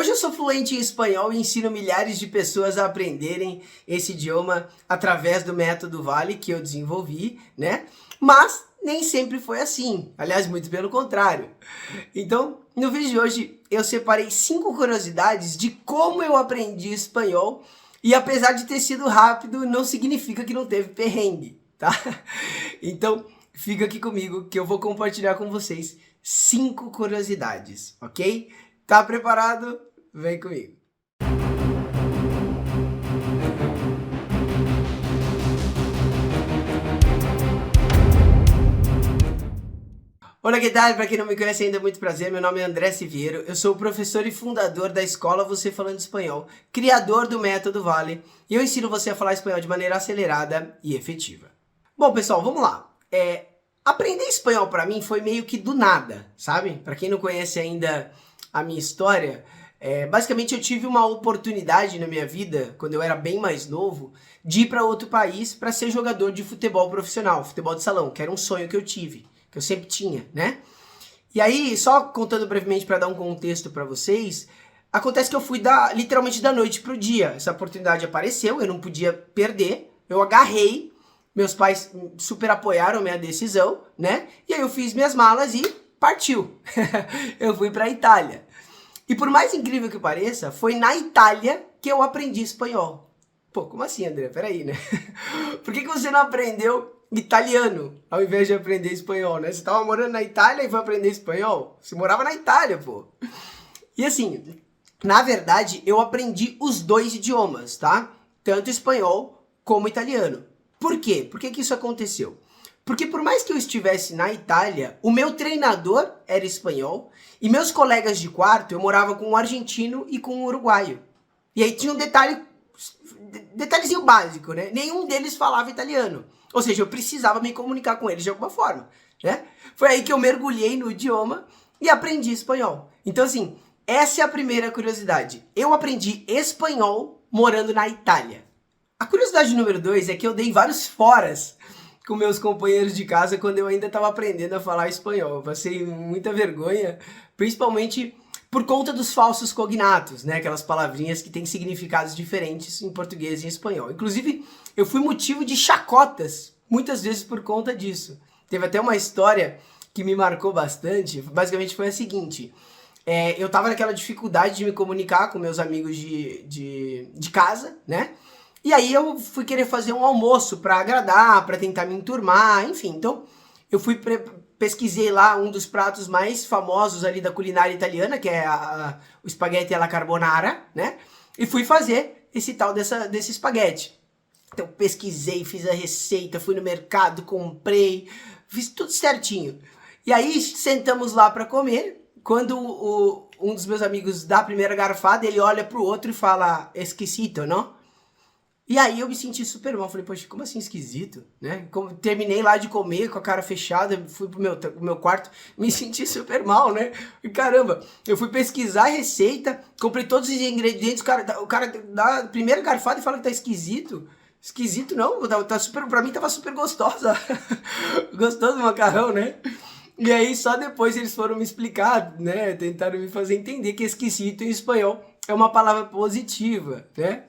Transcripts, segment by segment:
Hoje eu sou fluente em espanhol e ensino milhares de pessoas a aprenderem esse idioma através do método Vale que eu desenvolvi, né? Mas nem sempre foi assim, aliás, muito pelo contrário. Então, no vídeo de hoje eu separei 5 curiosidades de como eu aprendi espanhol e apesar de ter sido rápido, não significa que não teve perrengue, tá? Então, fica aqui comigo que eu vou compartilhar com vocês 5 curiosidades, ok? Tá preparado? Vem comigo. Olá, que tal? Para quem não me conhece ainda, muito prazer. Meu nome é André Siviero. Eu sou o professor e fundador da Escola Você Falando Espanhol, criador do Método Vale, e eu ensino você a falar espanhol de maneira acelerada e efetiva. Bom, pessoal, vamos lá. Aprender espanhol para mim foi meio que do nada, sabe? Para quem não conhece ainda a minha história, basicamente eu tive uma oportunidade na minha vida, quando eu era bem mais novo, de ir para outro país para ser jogador de futebol profissional, futebol de salão, que era um sonho que eu tive, que eu sempre tinha, né? E aí, só contando brevemente para dar um contexto para vocês, acontece que eu fui literalmente da noite pro dia. Essa oportunidade apareceu, eu não podia perder, eu agarrei, meus pais super apoiaram a minha decisão, né? E aí eu fiz minhas malas e partiu. Eu fui para a Itália. E por mais incrível que pareça, foi na Itália que eu aprendi espanhol. Pô, como assim, André? Peraí, né? Por que você não aprendeu italiano ao invés de aprender espanhol, né? Você tava morando na Itália e foi aprender espanhol? Você morava na Itália, pô. E assim, na verdade, eu aprendi os dois idiomas, tá? Tanto espanhol como italiano. Por quê? Por que isso aconteceu? Porque por mais que eu estivesse na Itália, o meu treinador era espanhol e meus colegas de quarto, eu morava com um argentino e com um uruguaio. E aí tinha um detalhezinho básico, né? Nenhum deles falava italiano. Ou seja, eu precisava me comunicar com eles de alguma forma, né? Foi aí que eu mergulhei no idioma e aprendi espanhol. Então assim, essa é a primeira curiosidade. Eu aprendi espanhol morando na Itália. A curiosidade número 2 é que eu dei vários foras com meus companheiros de casa quando eu ainda estava aprendendo a falar espanhol. Eu passei muita vergonha, principalmente por conta dos falsos cognatos, né? Aquelas palavrinhas que têm significados diferentes em português e em espanhol. Inclusive, eu fui motivo de chacotas, muitas vezes por conta disso. Teve até uma história que me marcou bastante, basicamente foi a seguinte. Eu tava naquela dificuldade de me comunicar com meus amigos de casa, né? E aí eu fui querer fazer um almoço para agradar, para tentar me enturmar, enfim. Então, eu pesquisei lá um dos pratos mais famosos ali da culinária italiana, que é o espaguete alla carbonara, né? E fui fazer esse tal desse espaguete. Então, pesquisei, fiz a receita, fui no mercado, comprei, fiz tudo certinho. E aí, sentamos lá para comer. Quando um dos meus amigos dá a primeira garfada, ele olha pro outro e fala, esquisito, não? E aí eu me senti super mal, falei, poxa, como assim esquisito, né? Terminei lá de comer com a cara fechada, fui pro meu quarto, me senti super mal, né? E caramba, eu fui pesquisar a receita, comprei todos os ingredientes, o cara dá a primeira garfada e fala que tá esquisito. Esquisito não, pra mim tava super gostosa, gostoso o macarrão, né? E aí só depois eles foram me explicar, né? Tentaram me fazer entender que esquisito em espanhol é uma palavra positiva, né?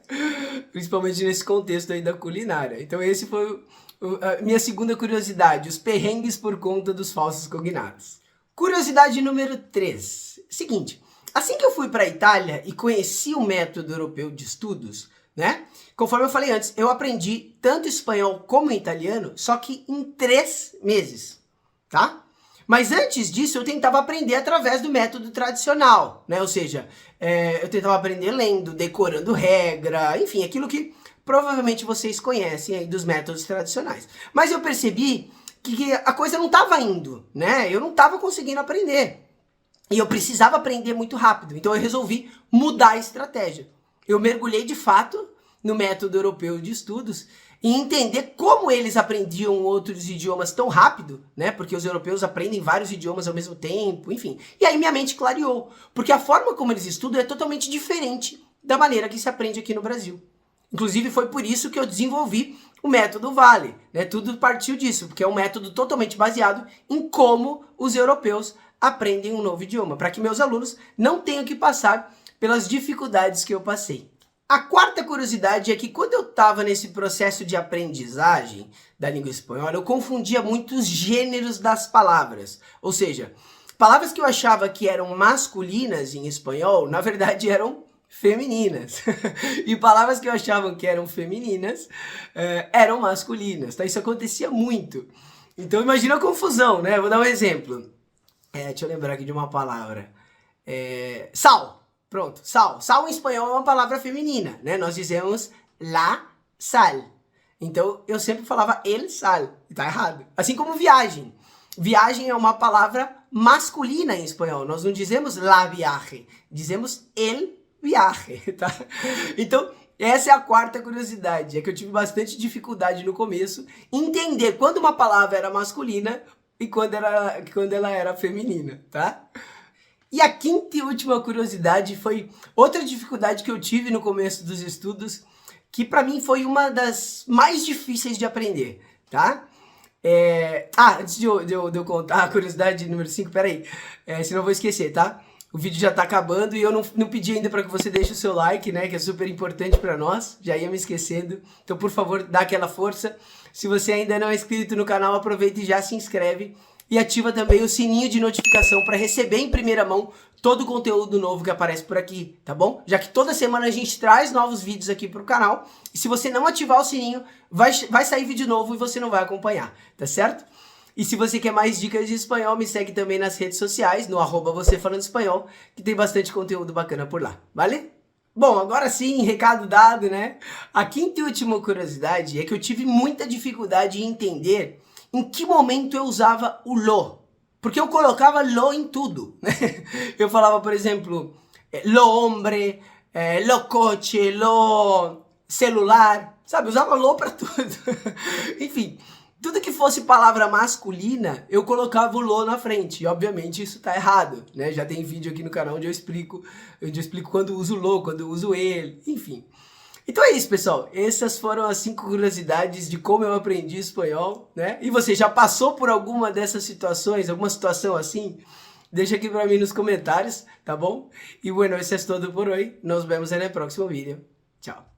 Principalmente nesse contexto aí da culinária. Então esse foi a minha segunda curiosidade, os perrengues por conta dos falsos cognatos. Curiosidade número 3. Seguinte, assim que eu fui para a Itália e conheci o método europeu de estudos, né? Conforme eu falei antes, eu aprendi tanto espanhol como italiano, só que em 3 meses, tá? Mas antes disso, eu tentava aprender através do método tradicional, né? Ou seja, eu tentava aprender lendo, decorando regra, enfim, aquilo que provavelmente vocês conhecem aí dos métodos tradicionais. Mas eu percebi que a coisa não estava indo, né? Eu não estava conseguindo aprender. E eu precisava aprender muito rápido. Então eu resolvi mudar a estratégia. Eu mergulhei de fato no método europeu de estudos e entender como eles aprendiam outros idiomas tão rápido, né? Porque os europeus aprendem vários idiomas ao mesmo tempo, enfim. E aí minha mente clareou, porque a forma como eles estudam é totalmente diferente da maneira que se aprende aqui no Brasil. Inclusive foi por isso que eu desenvolvi o método Vale, né? Tudo partiu disso, porque é um método totalmente baseado em como os europeus aprendem um novo idioma, para que meus alunos não tenham que passar pelas dificuldades que eu passei. A quarta curiosidade é que quando eu estava nesse processo de aprendizagem da língua espanhola, eu confundia muito os gêneros das palavras. Ou seja, palavras que eu achava que eram masculinas em espanhol, na verdade eram femininas. E palavras que eu achava que eram femininas, eram masculinas. Tá? Isso acontecia muito. Então imagina a confusão, né? Vou dar um exemplo. Deixa eu lembrar aqui de uma palavra. Sal. Pronto, sal. Sal em espanhol é uma palavra feminina, né? Nós dizemos la sal. Então, eu sempre falava el sal. E tá errado. Assim como viagem. Viagem é uma palavra masculina em espanhol. Nós não dizemos la viaje. Dizemos el viaje, tá? Então, essa é a quarta curiosidade. É que eu tive bastante dificuldade no começo em entender quando uma palavra era masculina e quando ela era feminina, tá? E a quinta e última curiosidade foi outra dificuldade que eu tive no começo dos estudos, que para mim foi uma das mais difíceis de aprender, tá? Antes de eu contar a curiosidade número 5, peraí, senão eu vou esquecer, tá? O vídeo já tá acabando e eu não pedi ainda para que você deixe o seu like, né? Que é super importante para nós, já ia me esquecendo. Então, por favor, dá aquela força. Se você ainda não é inscrito no canal, aproveita e já se inscreve. E ativa também o sininho de notificação para receber em primeira mão todo o conteúdo novo que aparece por aqui, tá bom? Já que toda semana a gente traz novos vídeos aqui pro canal. E se você não ativar o sininho, vai sair vídeo novo e você não vai acompanhar, tá certo? E se você quer mais dicas de espanhol, me segue também nas redes sociais, no @vocêfalando_espanhol, que tem bastante conteúdo bacana por lá, vale? Bom, agora sim, recado dado, né? A quinta e última curiosidade é que eu tive muita dificuldade em entender em que momento eu usava o lo. Porque eu colocava lo em tudo. Eu falava, por exemplo, lo hombre, lo coche, lo celular, sabe? Eu usava lo pra tudo. Enfim, tudo que fosse palavra masculina, eu colocava o lo na frente. E obviamente isso tá errado, né? Já tem vídeo aqui no canal onde eu explico quando uso lo, quando uso ele, enfim. Então é isso, pessoal. Essas foram as 5 curiosidades de como eu aprendi espanhol, né? E você já passou por alguma dessas situações, alguma situação assim? Deixa aqui para mim nos comentários, tá bom? E bueno, isso é tudo por hoje. Nos vemos no próximo vídeo. Tchau.